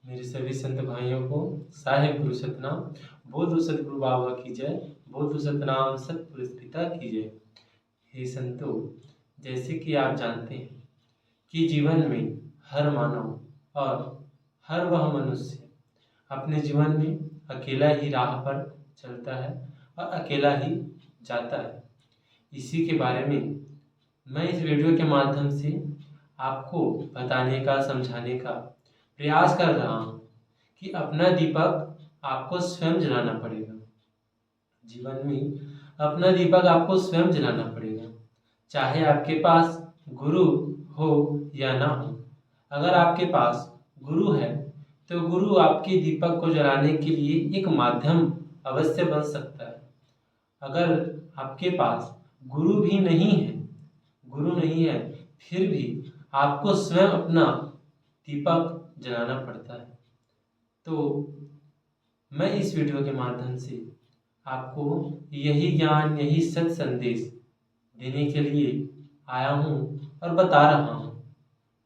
मेरे सभी संत भाइयों को साहेब गुरु सतनाम। बोधो सतगुरु बाबा की जय। बोधो सतनाम सतपुरुष पिता की जय। हे संतों, जैसे कि आप जानते हैं कि जीवन में हर मानव और हर वह मनुष्य अपने जीवन में अकेला ही राह पर चलता है और अकेला ही जाता है। इसी के बारे में मैं इस वीडियो के माध्यम से आपको बताने का, समझाने का प्रयास कर रहा हूँ कि अपना दीपक आपको स्वयं जलाना पड़ेगा। जीवन में अपना दीपक आपको स्वयं जलाना पड़ेगा, चाहे आपके पास गुरु हो या ना हो। अगर आपके पास गुरु है तो गुरु आपके दीपक को जलाने के लिए एक माध्यम अवश्य बन सकता है। अगर आपके पास गुरु भी नहीं है, फिर भी आपको स्वयं अपना दीपक जलाना पड़ता है। तो मैं इस वीडियो के माध्यम से आपको यही ज्ञान, यही सत संदेश देने के लिए आया हूँ और बता रहा हूँ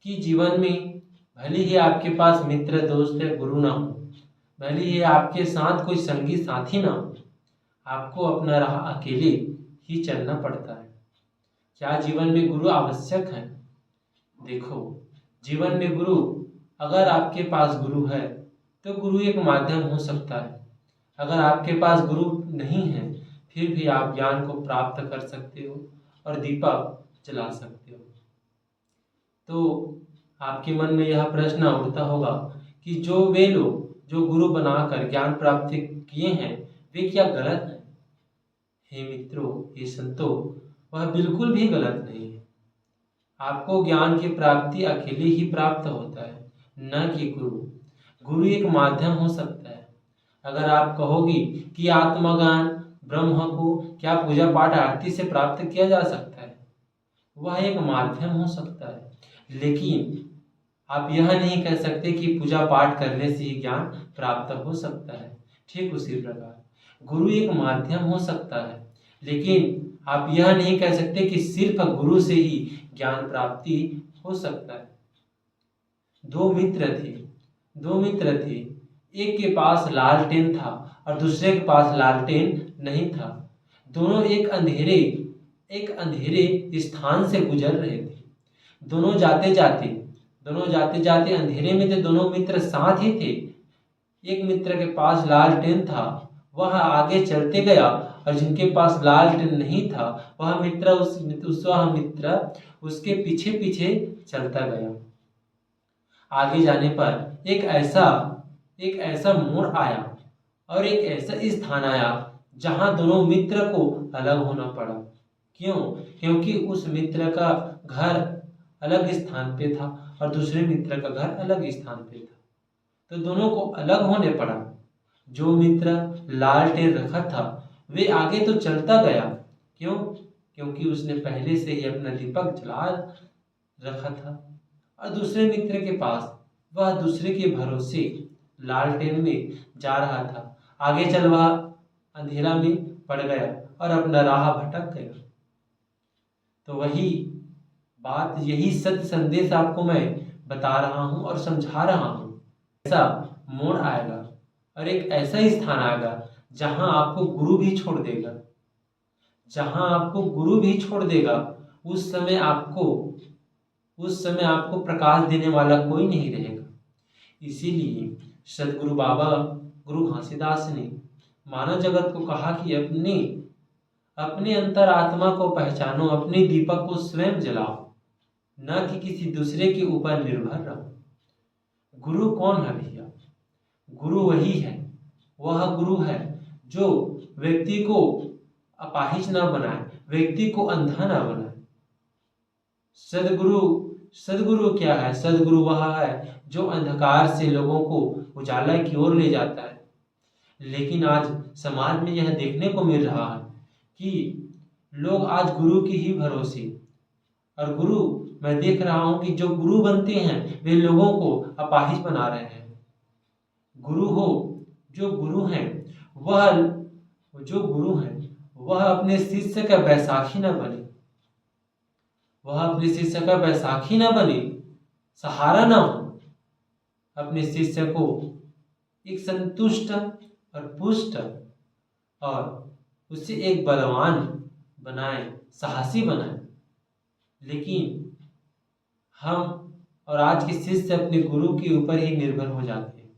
कि जीवन में भले ही आपके पास मित्र, दोस्त या गुरु ना हो, भले ही आपके साथ कोई संगी साथी ना हो, आपको अपना राह अकेले ही चलना पड़ता है। क्या जीवन में गुरु आवश्यक है? देखो, जीवन में गुरु, अगर आपके पास गुरु है तो गुरु एक माध्यम हो सकता है। अगर आपके पास गुरु नहीं है फिर भी आप ज्ञान को प्राप्त कर सकते हो और दीपक जला सकते हो। तो आपके मन में यह प्रश्न उठता होगा कि जो वे लोग जो गुरु बनाकर ज्ञान प्राप्त किए हैं वे क्या गलत हैं? हे मित्रों, हे संतों, वह बिल्कुल भी गलत नहीं है। आपको ज्ञान की प्राप्ति अकेले ही प्राप्त होता है, न कि गुरु। गुरु एक माध्यम हो सकता है। अगर आप कहोगी कि आत्मज्ञान ब्रह्म को क्या पूजा पाठ आरती से प्राप्त किया जा सकता है, वह एक माध्यम हो सकता है, लेकिन आप यह नहीं कह सकते कि पूजा पाठ करने से ही ज्ञान प्राप्त हो सकता है। ठीक उसी प्रकार गुरु एक माध्यम हो सकता है, लेकिन आप यह नहीं कह सकते कि सिर्फ गुरु से ही ज्ञान प्राप्ति हो सकता है। दो मित्र थे। एक के पास लालटेन था और दूसरे के पास लालटेन नहीं था। दोनों एक अंधेरे स्थान से गुजर रहे थे। दोनों जाते जाते अंधेरे में थे। दोनों मित्र साथ ही थे। एक मित्र के पास लालटेन था, वह आगे चलते गया, और जिनके पास लालटेन नहीं था वह मित्र उसके पीछे पीछे चलता गया। आगे जाने पर एक ऐसा मोड़ आया और एक ऐसा स्थान आया जहां दोनों मित्र को अलग होना पड़ा। क्यों? क्योंकि उस मित्र का घर अलग स्थान पे था और दूसरे मित्र का घर अलग स्थान पे था, तो दोनों को अलग होने पड़ा। जो मित्र लालटेन रखा था वे आगे तो चलता गया। क्यों? क्योंकि उसने पहले से ही अपना दीपक जला रखा था। और दूसरे मित्र के पास, वह दूसरे के भरोसे लालटेन में जा रहा था। आगे चल वह अंधेरा में पड़ गया और अपना राह भटक गया। तो वही बात, यही सत्य संदेश आपको मैं बता रहा हूँ और समझा रहा हूँ। ऐसा मोड़ आएगा और एक ऐसा स्थान आएगा जहां आपको गुरु भी छोड़ देगा। उस समय आपको प्रकाश देने वाला कोई नहीं रहेगा। इसीलिए सदगुरु बाबा गुरु घासीदास ने मानव जगत को कहा कि अपने अंतर आत्मा को पहचानो, अपने दीपक को स्वयं जलाओ, न कि किसी दूसरे के ऊपर निर्भर रहो। गुरु कौन है भैया? गुरु वही है, वह गुरु है जो व्यक्ति को अपाहिज न बनाए, व्यक्ति को अंधा न बनाए। सदगुरु क्या है? सदगुरु वह है जो अंधकार से लोगों को उजाला की ओर ले जाता है। लेकिन आज समाज में यह देखने को मिल रहा है कि लोग आज गुरु की ही भरोसे, और गुरु, मैं देख रहा हूं कि जो गुरु बनते हैं वे लोगों को अपाहिज बना रहे हैं। जो गुरु हैं वह अपने शिष्य का बैसाखी न बने, सहारा न हो, अपने शिष्य को एक संतुष्ट और पुष्ट और उसे एक बलवान बनाए, साहसी बनाए। लेकिन हम और आज के शिष्य अपने गुरु के ऊपर ही निर्भर हो जाते हैं।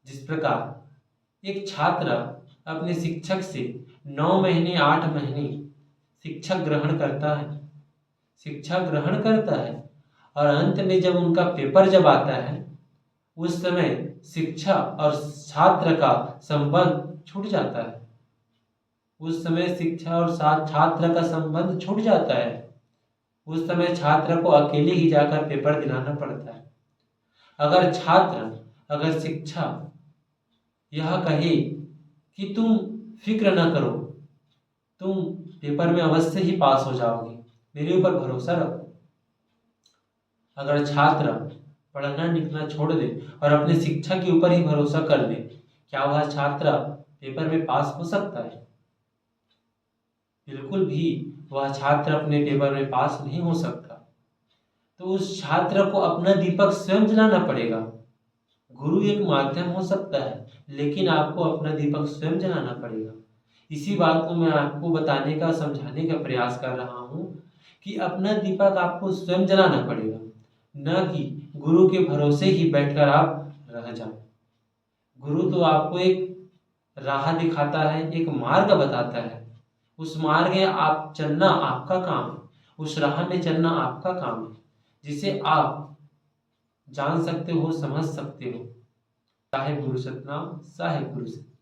जिस प्रकार एक छात्र अपने शिक्षक से 9 महीने 8 महीने शिक्षा ग्रहण करता है, और अंत में जब उनका पेपर जब आता है, उस समय शिक्षा और छात्र का संबंध छूट जाता है। उस समय छात्र को अकेले ही जाकर पेपर दिलाना पड़ता है। अगर शिक्षा यह कहे कि तुम फिक्र न करो, तुम पेपर में अवश्य ही पास हो जाओगे, मेरे ऊपर भरोसा रखो। अगर छात्र पढ़ना लिखना छोड़ दे और अपने शिक्षा के ऊपर ही भरोसा कर दे, क्या वह छात्र पेपर में पास हो सकता है? बिल्कुल भी वह छात्र अपने पेपर में पास नहीं हो सकता। तो उस छात्र को अपना दीपक स्वयं जलाना पड़ेगा। गुरु एक माध्यम हो सकता है, लेकिन आपको अपना दीपक स्वयं जलाना पड़ेगा। इसी बात को मैं आपको बताने का, समझाने का प्रयास कर रहा हूँ कि अपना दीपक आपको स्वयं जलाना पड़ेगा, न कि गुरु के भरोसे ही बैठकर आप रह जाएं। गुरु तो आपको एक राह दिखाता है, एक मार्ग बताता है। उस मार्ग में आप चलना आपका काम है, उस राह में चलना आपका काम है, जिसे आप जान सकते हो, समझ सकते हो। साहेब गुरु सतनाम, साहेब गुरु सतनाम।